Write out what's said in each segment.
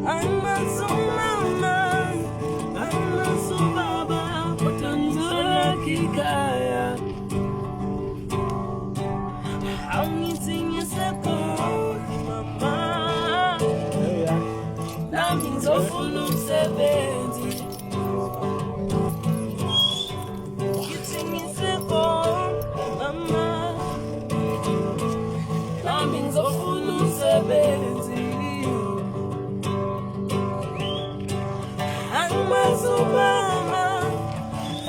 Anasumama, anasubaba, utanzola kikaya. Anything you say, mama. That means all full of 70. You think you say, mama. That means all full of 70.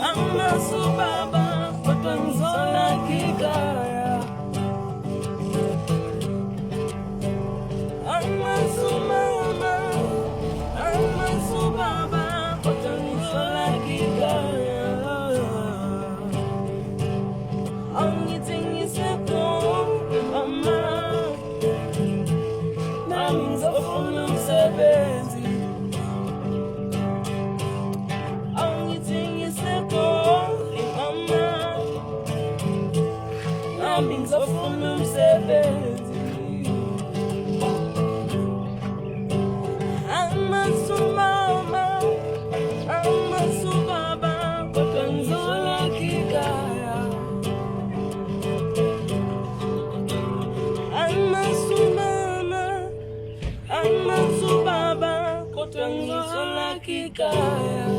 Anasubaba, utanzola kikaya. Anasumama, anasubaba, utanzola kikaya. Only thing you say, mama. That means I'm full of 70. Only thing you say, mama. That means I'm full of 70. Anasumama, anasubaba, utanzola kikaya. Anasumama, anasubaba, utanzola kikaya.